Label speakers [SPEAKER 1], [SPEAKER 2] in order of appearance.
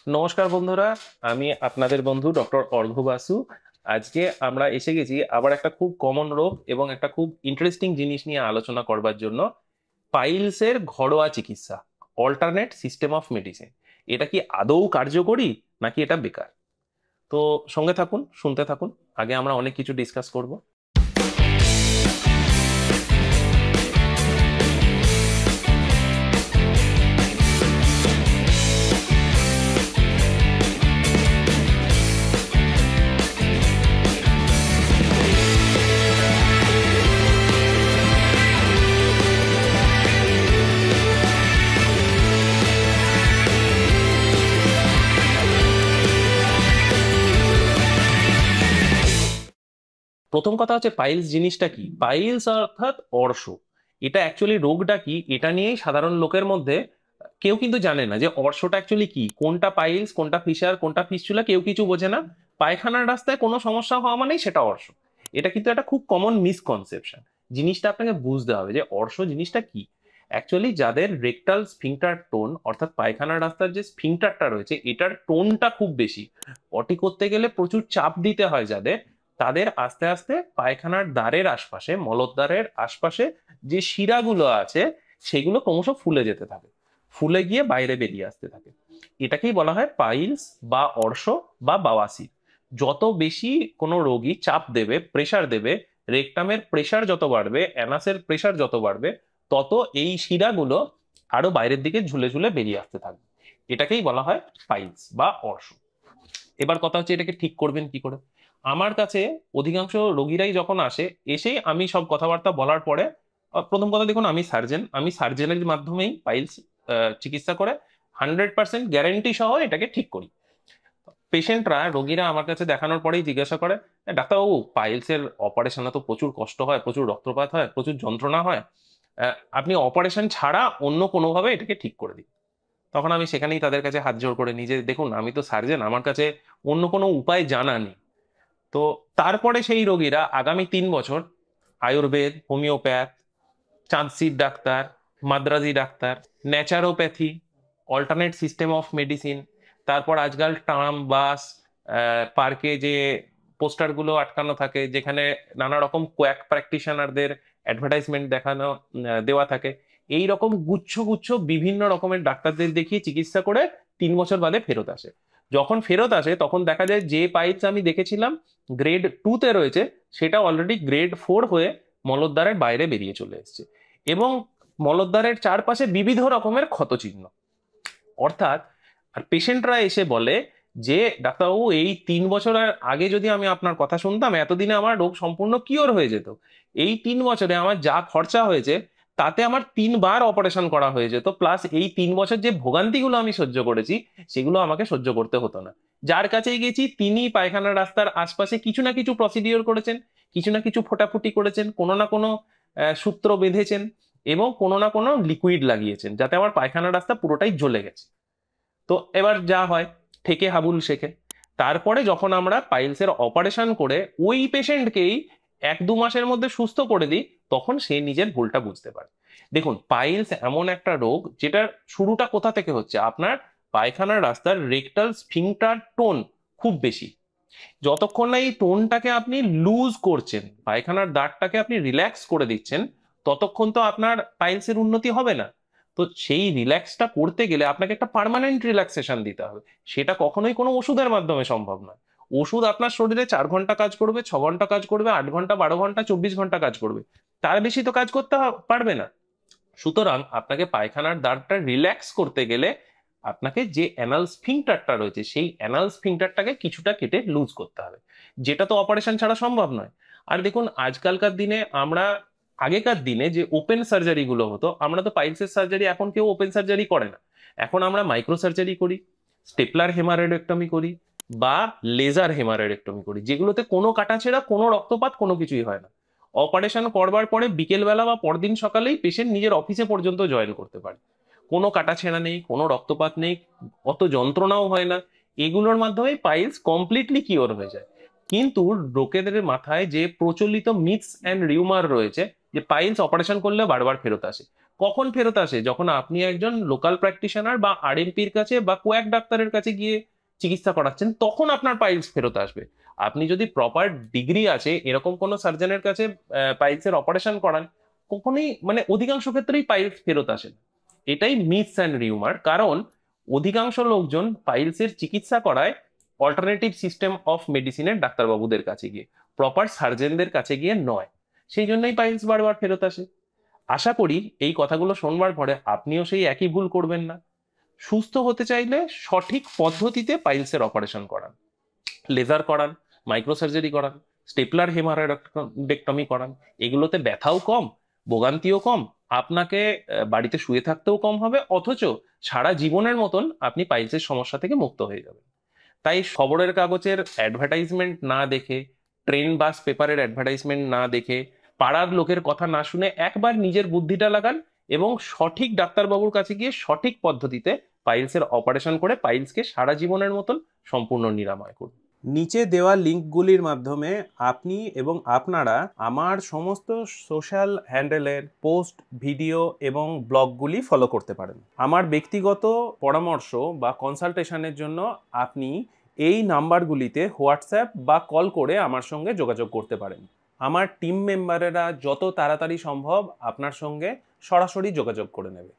[SPEAKER 1] নমস্কার বন্ধুরা, আমি আপনাদের বন্ধু ডক্টর অর্ঘ্য বাসু। আজকে আমরা এসে গেছি আবার একটা খুব কমন রোগ এবং একটা খুব ইন্টারেস্টিং জিনিস নিয়ে আলোচনা করবার জন্য। পাইলসের ঘরোয়া চিকিৎসা, অল্টারনেট সিস্টেম অফ মেডিসিন। এটা কি আদৌ কার্যকরী নাকি এটা বেকার? তো সঙ্গে থাকুন, শুনতে থাকুন। আগে আমরা অনেক কিছু ডিসকাস করব। প্রথম কথা হচ্ছে, পাইলস জিনিসটা কি? পাইলস অর্থাৎ অর্শ। এটা অ্যাকচুয়ালি রোগটা কি, এটা নিয়েই সাধারণ লোকের মধ্যে কেউ কিন্তু জানে না যে অর্শটা অ্যাকচুয়ালি কি, কোনটা পাইলস, কোনটা ফিশার, কোনটা ফিস্চুলা, কেউ কিছু বোঝে না। পায়খানার রাস্তায় কোনো সমস্যা হওয়া মানেই সেটা অর্শ। এটা কিন্তু একটা খুব কমন মিসকনসেপশন। জিনিসটা আপনাকে বুঝতে হবে যে অর্শ জিনিসটা কি। অ্যাকচুয়ালি যাদের রেকটাল স্ফিংটার টোন, অর্থাৎ পায়খানার রাস্তার যে স্ফিংটারটা রয়েছে, এটার টোনটা খুব বেশি, পটি করতে গেলে প্রচুর চাপ দিতে হয় যাদের, তাদের আস্তে আস্তে পায়খানার দ্বারের আশপাশে, মলদ্বারের আশপাশে যে শিরাগুলো আছে সেগুলো ক্রমশ ফুলে যেতে থাকে, ফুলে গিয়ে বাইরে বেরিয়ে আসতে থাকে। এটাকেই বলা হয় পাইলস বা অর্শ বা বাওয়াসির। যত বেশি কোনো রোগী চাপ দেবে, প্রেসার দেবে, রেকটামের প্রেসার যত বাড়বে, অ্যানাসের প্রেসার যত বাড়বে, তত এই শিরাগুলো আরো বাইরের দিকে ঝুলে ঝুলে বেরিয়ে আসতে থাকবে। এটাকেই বলা হয় পাইলস বা অর্শ। এবার কথা হচ্ছে, এটাকে ঠিক করবেন কি করে? আমার কাছে অধিকাংশ রোগীরাই যখন আসে, এসেই আমি সব কথাবার্তা বলার পরে, প্রথম কথা দেখুন, আমি সার্জেন, আমি সার্জেনের মাধ্যমেই পাইলস চিকিৎসা করে 100% গ্যারেন্টি সহ এটাকে ঠিক করি। পেশেন্টরা, রোগীরা আমার কাছে দেখানোর পরেই জিজ্ঞাসা করে, ডাক্তারবাবু, পাইলসের অপারেশনে তো প্রচুর কষ্ট হয়, প্রচুর রক্তপাত হয়, প্রচুর যন্ত্রণা হয়, আপনি অপারেশন ছাড়া অন্য কোনোভাবে এটাকে ঠিক করে দিন। তখন আমি সেখানেই তাদের কাছে হাত জোড় করে নিজে, দেখুন আমি তো সার্জেন, আমার কাছে অন্য কোনো উপায় জানা নেই। তো তারপরে সেই রোগীরা আগামী 3 বছর আয়ুর্বেদ, হোমিওপ্যাথ, চাঁদসির ডাক্তার, মাদ্রাজি doctor, naturopathy, alternate system of medicine, তারপর আজকাল ট্রাম, বাস, পার্কে যে পোস্টারগুলো আটকানো থাকে যেখানে নানা রকম কোয়াক প্র্যাকটিশনারদের অ্যাডভার্টাইজমেন্ট দেখানো, দেওয়া থাকে, এই রকম গুচ্ছ গুচ্ছ বিভিন্ন রকমের ডাক্তারদের দেখিয়ে চিকিৎসা করে 3 বছর বাদে ফেরত আসে। যখন ফেরত আসে তখন দেখা যায় যে পাইপস আমি দেখেছিলাম গ্রেড 2-তে রয়েছে, সেটা অলরেডি গ্রেড 4 হয়ে মলদ্বারের বাইরে বেরিয়ে চলে এসেছে, এবং মলদ্বারের চারপাশে বিবিধ রকমের ক্ষতচিহ্ন। অর্থাৎ, আর পেশেন্টরা এসে বলে যে, ডাক্তারবাবু, এই 3 বছর আগে যদি আমি আপনার কথা শুনতাম, এতদিনে আমার রোগ সম্পূর্ণ কিওর হয়ে যেত। এই 3 বছরে আমার যা খরচা হয়েছে তাতে আমার 3বার অপারেশন করা হয়ে যেত, প্লাস এই 3 বছর যে ভোগান্তিগুলো আমি সহ্য করেছি সেগুলো আমাকে সহ্য করতে হতো না। যার কাছেই গেছি তিনি পায়খানার রাস্তার আশপাশে কিছু না কিছু প্রসিডিওর করেছেন, কিছু না কিছু ফোটাফুটি করেছেন, কোনো না কোনো সূত্র বেঁধেছেন, এবং কোনো না কোনো লিকুইড লাগিয়েছেন যাতে আমার পায়খানার রাস্তা পুরোটাই জ্বলে গেছে। তো এবার যা হয়, ঠেকে হাবুল শেখে। তারপরে যখন আমরা পাইলসের অপারেশন করে ওই পেশেন্টকেই 1-2 মাসের মধ্যে সুস্থ করে দিই, তখন সে নিজের ভুলটা বুঝতে পারে। দেখুন, পাইলস এমন একটা রোগ যেটার শুরুটা কোথা থেকে হচ্ছে, আপনার পায়খানার রাস্তার রেকটাল স্ফিংটার টোন খুব বেশি। যতক্ষণ না এই টোনটাকে আপনি লুজ করছেন, পায়খানার দাঁতটাকে আপনি রিল্যাক্স করে দিচ্ছেন, ততক্ষণ তো আপনার পাইলসের উন্নতি হবে না। তো সেই রিল্যাক্সটা করতে গেলে আপনাকে একটা পার্মানেন্ট রিল্যাক্সেশন দিতে হবে। সেটা কখনোই কোনো ওষুধের মাধ্যমে সম্ভব নয়। ওষুধ আপনার শরীরে 4 ঘন্টা কাজ করবে, 6 ঘন্টা কাজ করবে, 8 ঘন্টা, 12 ঘন্টা, 24 ঘন্টা কাজ করবে, তার বেশি তো কাজ করতে পারবে না। সুতরাং আপনাকে পায়খানার দ্বারটা রিল্যাক্স করতে গেলে আপনাকে যে অ্যানাল স্ফিংটারটা রয়েছে সেই অ্যানাল স্ফিংটারটাকে কিছুটা কেটে লুজ করতে হবে, যেটা তো অপারেশন ছাড়া সম্ভব নয়। আর দেখুন, আজকালকার দিনে আমরা, আগেকার দিনে যে ওপেন সার্জারি গুলো হতো, আমরা তো পাইলসের সার্জারি এখন কেউ ওপেন সার্জারি করে না। এখন আমরা মাইক্রো সার্জারি করি, স্টেপলার হেমারয়েডেক্টমি করি, বা লেজার হেমারয়েডেক্টমি করি, যেগুলোতে কোনো কাটাছেঁড়া, কোনো রক্তপাত, কোনো কিছুই হয় না। অপারেশন করবার পরে বিকেলবেলা বা পরদিন সকালেই পেশেন্ট নিজের অফিসে পর্যন্ত জয়েন করতে পারে। কোনো কাটাছেঁড়া নেই, কোনো রক্তপাত নেই, অত যন্ত্রণাও হয় না। এগুলোর মাধ্যমে পাইলস কমপ্লিটলি কিওর হয়ে যায়। কিন্তু লোকেদের মাথায় যে প্রচলিত মিথস অ্যান্ড রিউমার রয়েছে যে পাইলস অপারেশন করলে বারবার ফেরত আসে, কখন ফেরত আসে? যখন আপনি একজন লোকাল প্র্যাকটিশনার বা আরএমপির কাছে বা কোয়াক ডাক্তারের কাছে গিয়ে চিকিৎসা করাচ্ছেন, তখন আপনার পাইলস ফেরত আসবে। আপনি যদি প্রপার ডিগ্রি আছে এরকম কোনো সার্জনের কাছে পাইলসের অপারেশন করান, কখনোই মানে অধিকাংশ ক্ষেত্রেই পাইলস ফেরত আসে না। এটাই মিথস অ্যান্ড রিউমার। কারণ অধিকাংশ লোকজন পাইলসের চিকিৎসা করায় অল্টারনেটিভ সিস্টেম অফ মেডিসিনের ডাক্তারবাবুদের কাছে গিয়ে, প্রপার সার্জনদের কাছে গিয়ে নয়। সেই জন্যই পাইলস বারবার ফেরত আসে। আশা করি এই কথাগুলো শোনবার পরে আপনিও সেই একই ভুল করবেন না। সুস্থ হতে চাইলে সঠিক পদ্ধতিতে পাইলসের অপারেশন করান, লেজার করান, মাইক্রোসার্জারি করান, স্টেপলার হেমারয়েডেক্টমি করান। এগুলোতে ব্যথাও কম, ভোগান্তিও কম, আপনাকে বাড়িতে শুয়ে থাকতেও কম হবে, অথচ সারা জীবনের মতন আপনি পাইলসের সমস্যা থেকে মুক্ত হয়ে যাবেন। তাই খবরের কাগজের অ্যাডভার্টাইজমেন্ট না দেখে, ট্রেন বাস পেপারের অ্যাডভার্টাইজমেন্ট না দেখে, পাড়ার লোকের কথা না শুনে একবার নিজের বুদ্ধিটা লাগান এবং সঠিক ডাক্তারবাবুর কাছে গিয়ে সঠিক পদ্ধতিতে পাইলসের অপারেশন করে পাইলসকে সারা জীবনের মতন সম্পূর্ণ নিরাময় করুন।
[SPEAKER 2] নিচে দেওয়া লিঙ্কগুলির মাধ্যমে আপনি এবং আপনারা আমার সমস্ত সোশ্যাল হ্যান্ডেলের পোস্ট, ভিডিও এবং ব্লগগুলি ফলো করতে পারেন। আমার ব্যক্তিগত পরামর্শ বা কনসালটেশনের জন্য আপনি এই নাম্বারগুলিতে হোয়াটসঅ্যাপ বা কল করে আমার সঙ্গে যোগাযোগ করতে পারেন। আমার টিম মেম্বারেরা যত তাড়াতাড়ি সম্ভব আপনার সঙ্গে সরাসরি যোগাযোগ করে নেবে।